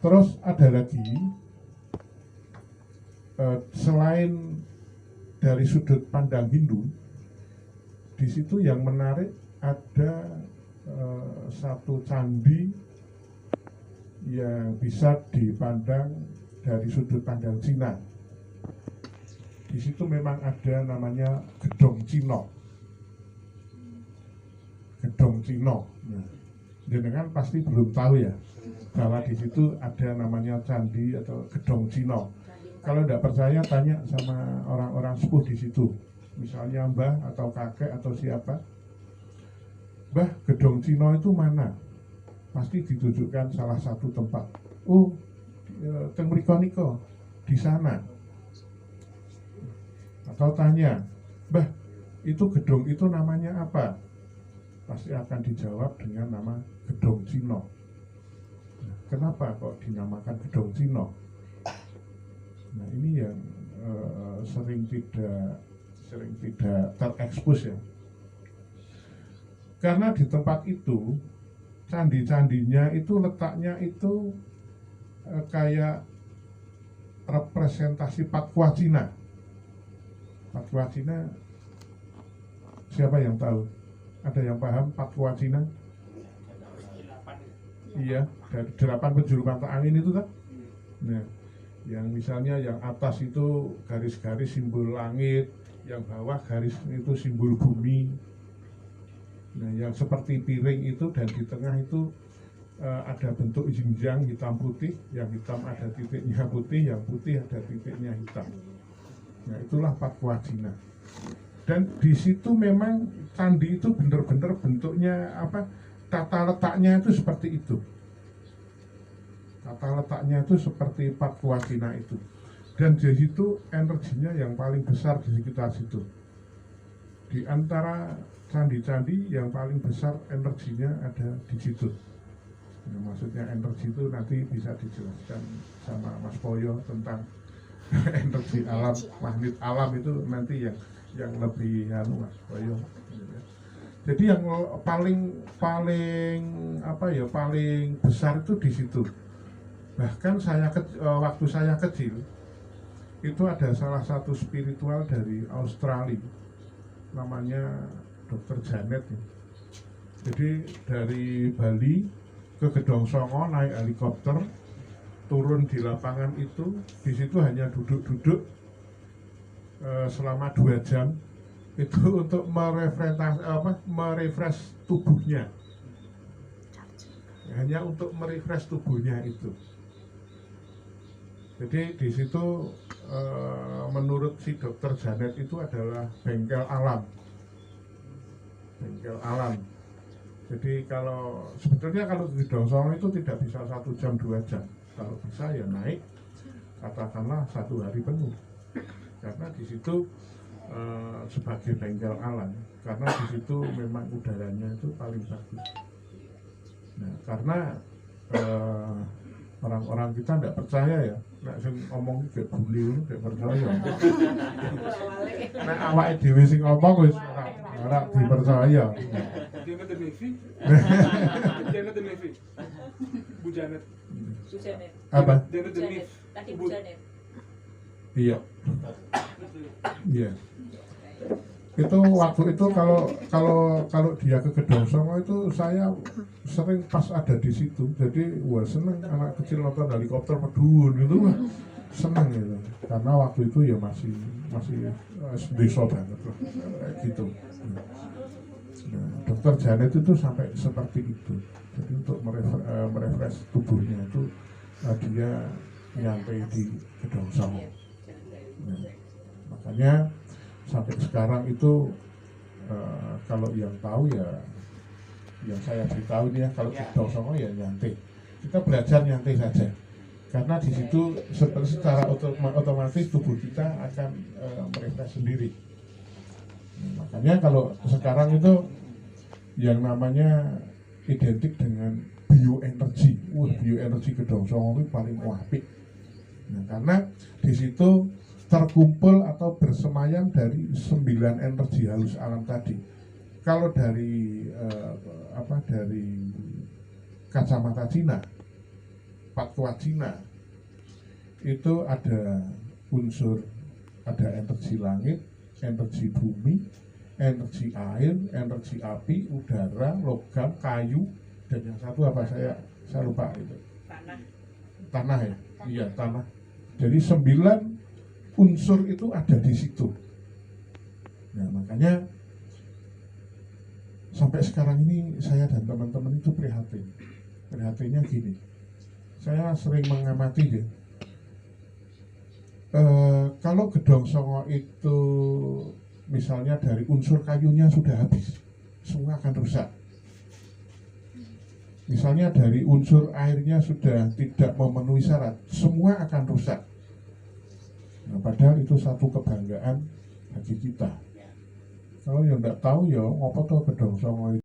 Terus ada lagi, selain dari sudut pandang Hindu, di situ yang menarik ada satu candi yang bisa dipandang dari sudut pandang Cina. Di situ memang ada namanya Gedong Cino. Gedong Cino. Nah, jenengan pasti belum tahu ya bahwa di situ ada namanya candi atau Gedong Cino. Kalau tidak percaya tanya sama orang-orang sepuh di situ, misalnya mbah atau kakek atau siapa. Mbah, Gedong Cino itu mana? Pasti ditunjukkan salah satu tempat. Oh, teng mriko niko di sana. Atau tanya, mbah, itu gedung itu namanya apa? Pasti akan dijawab dengan nama Gedong Cino. Kenapa kok dinamakan Gedong Cino? Nah, ini yang sering tidak terekspos ya. Karena di tempat itu candi-candinya itu letaknya itu kayak representasi Papua Cina. Papua Cina, siapa yang tahu? Ada yang paham Papua Cina? Iya, dari 8 penjuru mata angin itu kan. Nah, yang misalnya yang atas itu garis-garis simbol langit, yang bawah garis itu simbol bumi. Nah, yang seperti piring itu dan di tengah itu ada bentuk jinjang hitam putih, yang hitam ada titiknya putih, yang putih ada titiknya hitam. Nah, itulah Papua Cina. Dan di situ memang candi itu benar-benar bentuknya apa? Tata letaknya itu seperti itu. Tata letaknya itu seperti Papua Cina itu. Dan di situ energinya yang paling besar di sekitar situ. Di antara candi-candi yang paling besar energinya ada di situ. Nah, maksudnya energi itu nanti bisa dijelaskan sama Mas Poyo tentang energi alam, magnet alam itu nanti yang lebih Mas Poyo. Jadi yang paling besar itu di situ. Bahkan waktu saya kecil itu ada salah satu spiritual dari Australia, namanya Dr. Janet. Jadi dari Bali ke Gedong Songo naik helikopter, turun di lapangan itu, di situ hanya duduk-duduk selama 2 jam itu untuk merefresh tubuhnya, hanya untuk merefresh tubuhnya itu. Jadi di situ menurut si Dokter Janet itu adalah bengkel alam. Bengkel alam. Jadi sebetulnya kalau di Gedong Songo itu tidak bisa 1 jam 2 jam. Kalau bisa ya naik katakanlah 1 hari penuh. Karena di situ sebagai bengkel alam, karena di situ memang udaranya itu paling bagus. Nah, karena orang-orang kita tidak percaya ya, nek sing ngomong kayak buli kayak percaya. Nek awake dhewe sing ngomong wis ora dipercaya. Janet the Navy. Janet the Navy. Bu Janet. Apa? Janet the Navy. Tadi Bu Janet. Iya. Iya. Itu waktu itu kalau dia ke Gedong Songo itu saya sering pas ada di situ. Jadi wah seneng anak kecil nonton helikopter medun gitu wah seneng gitu. Karena waktu itu ya masih desa banget lah kayak gitu. Nah, Dokter Janet itu sampai seperti itu. Jadi untuk merefresh tubuhnya itu dia nyampe di Gedong Songo. Nah, makanya sampai sekarang itu kalau yang tahu ya yang saya beritahu ya, kalau Gedong Songo ya nyantai. Kita belajar nyantai saja. Karena di situ secara otomatis tubuh kita akan merefresh sendiri. Nah, makanya kalau sekarang itu yang namanya identik dengan bioenergi. Bioenergi Gedong Songo itu paling apik. Nah, karena di situ terkumpul atau bersemayam dari 9 energi halus alam tadi. Kalau dari kacamata Cina, empat kewajina itu ada unsur, ada energi langit, energi bumi, energi air, energi api, udara, logam, kayu, dan yang satu apa saya lupa itu. Tanah ya, iya tanah. Jadi 9 unsur itu ada di situ. Nah makanya sampai sekarang ini saya dan teman-teman itu prihatin. Prihatinnya gini, saya sering mengamati deh. Kalau Gedong Songo itu misalnya dari unsur kayunya sudah habis, semua akan rusak. Misalnya dari unsur airnya sudah tidak memenuhi syarat, semua akan rusak. Nah, padahal itu satu kebanggaan bagi kita. Kalau yang tidak tahu ya, apa tuh Gedong Songo itu?